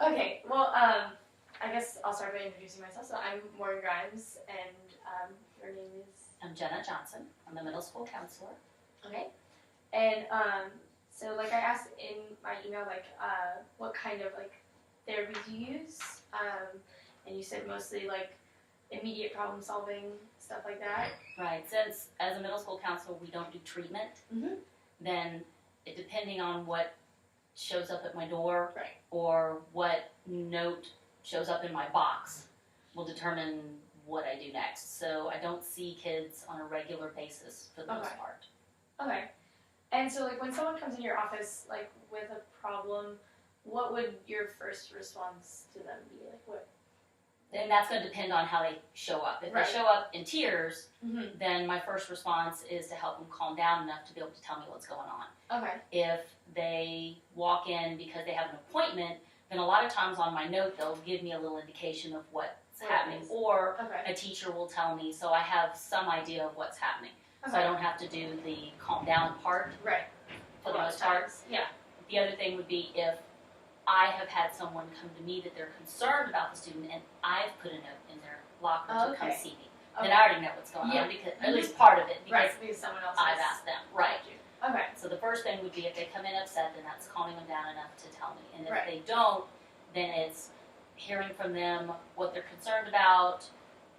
Okay, well, I guess I'll start by introducing myself. So I'm Morgan Grimes, and your name is? I'm Jenna Johnson. I'm the middle school counselor. Okay. And so like I asked in my email, like what kind of like therapies you use, and you said mostly like immediate problem solving, stuff like that. Right. Since as a middle school counselor we don't do treatment, then depending on what shows up at my door or what note shows up in my box will determine what I do next. So I don't see kids on a regular basis for the most part. Okay. And so like when someone comes in your office like with a problem, what would your first response to them be? Like what? And that's going to depend on how they show up. If they show up in tears, then my first response is to help them calm down enough to be able to tell me what's going on. Okay. If they walk in because they have an appointment, then a lot of times on my note they'll give me a little indication of what's happening, or a teacher will tell me, so I have some idea of what's happening. So I don't have to do the calm down part for the most part. Yeah. The other thing would be if I have had someone come to me that they're concerned about the student and I've put a note in their locker to come see me. Then I already know what's going on, because at least part of it, because someone else I've asked them. Right. Okay. So the first thing would be if they come in upset, then that's calming them down enough to tell me. And if they don't, then it's hearing from them what they're concerned about,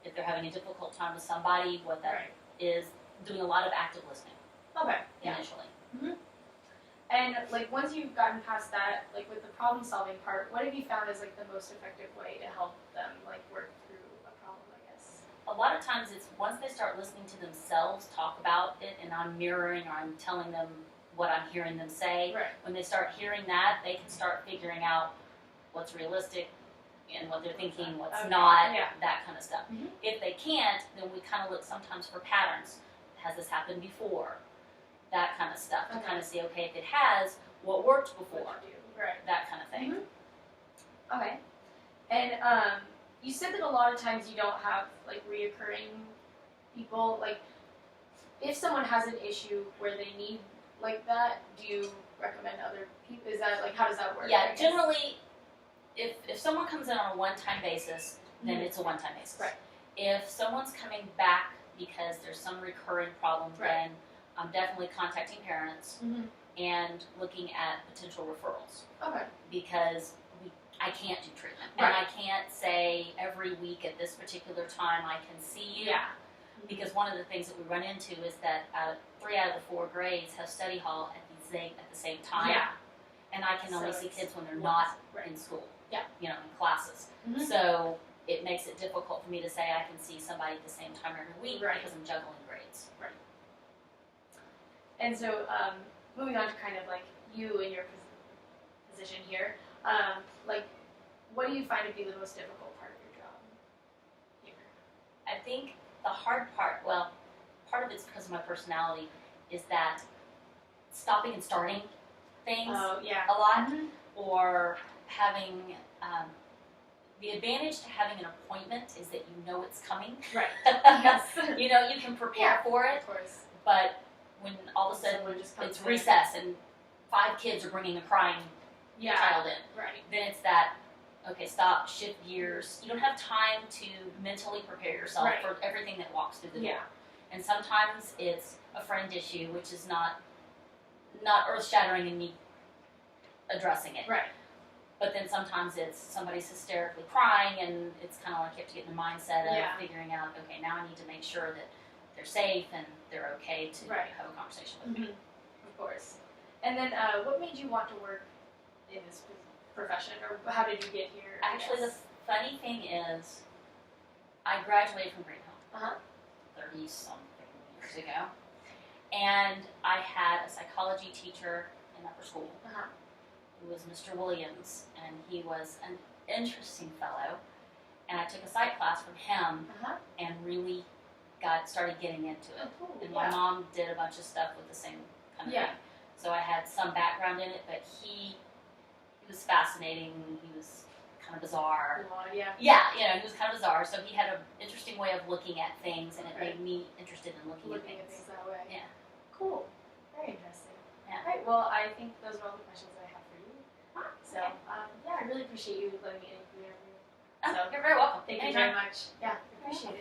if they're having a difficult time with somebody, what that is, doing a lot of active listening. Initially. And like once you've gotten past that, like with the problem solving part, what have you found is like the most effective way to help them like work through a problem, I guess? A lot of times it's once they start listening to themselves talk about it, and I'm mirroring or I'm telling them what I'm hearing them say. When they start hearing that, they can start figuring out what's realistic and what they're thinking, what's not, that kind of stuff. If they can't, then we kind of look sometimes for patterns. Has this happened before? That kind of stuff to kind of see, okay, if it has, what worked before? That kind of thing. Okay. And you said that a lot of times you don't have like reoccurring people. Like, if someone has an issue where they need like that, do you recommend other people? Is that like, how does that work? Yeah, generally, if someone comes in on a one-time basis, then it's a one-time basis. If someone's coming back because there's some recurring problem, then I'm definitely contacting parents and looking at potential referrals. Because I can't do treatment. And I can't say every week at this particular time I can see you. Because one of the things that we run into is that 3 out of the 4 grades have study hall at the same time. And I can only see kids when they're not in school, in classes. So it makes it difficult for me to say I can see somebody at the same time every week because I'm juggling grades. And so, moving on to kind of like you and your position here, like, what do you find to be the most difficult part of your job here? I think the hard part, well, part of it's because of my personality, is that stopping and starting things a lot, or having, the advantage to having an appointment is that you know it's coming. You know, you can prepare for it, but when all of a sudden it's recess and 5 kids are bringing a crying child in, then it's that, okay, stop, shift gears. You don't have time to mentally prepare yourself for everything that walks through the door. And sometimes it's a friend issue, which is not earth-shattering in me addressing it. But then sometimes it's somebody's hysterically crying, and it's kind of like you have to get in the mindset of figuring out, okay, now I need to make sure that they're safe and they're okay to have a conversation with me. Of course. And then what made you want to work in this profession, or how did you get here? Actually, the funny thing is, I graduated from Greenhill 30-something years ago, and I had a psychology teacher in upper school who was Mr. Williams, and he was an interesting fellow, and I took a psych class from him and really started getting into it. And my mom did a bunch of stuff with the same kind of thing. So I had some background in it, but he was fascinating. He was kind of bizarre. Yeah, he was kind of bizarre. So he had an interesting way of looking at things, and it made me interested in looking at things that way. Yeah. Cool. Very interesting. Yeah. All right. Well, I think those are all the questions I have for you. appreciate you letting me interview you. Oh, you're very welcome. Thank you very much. Yeah, appreciate it.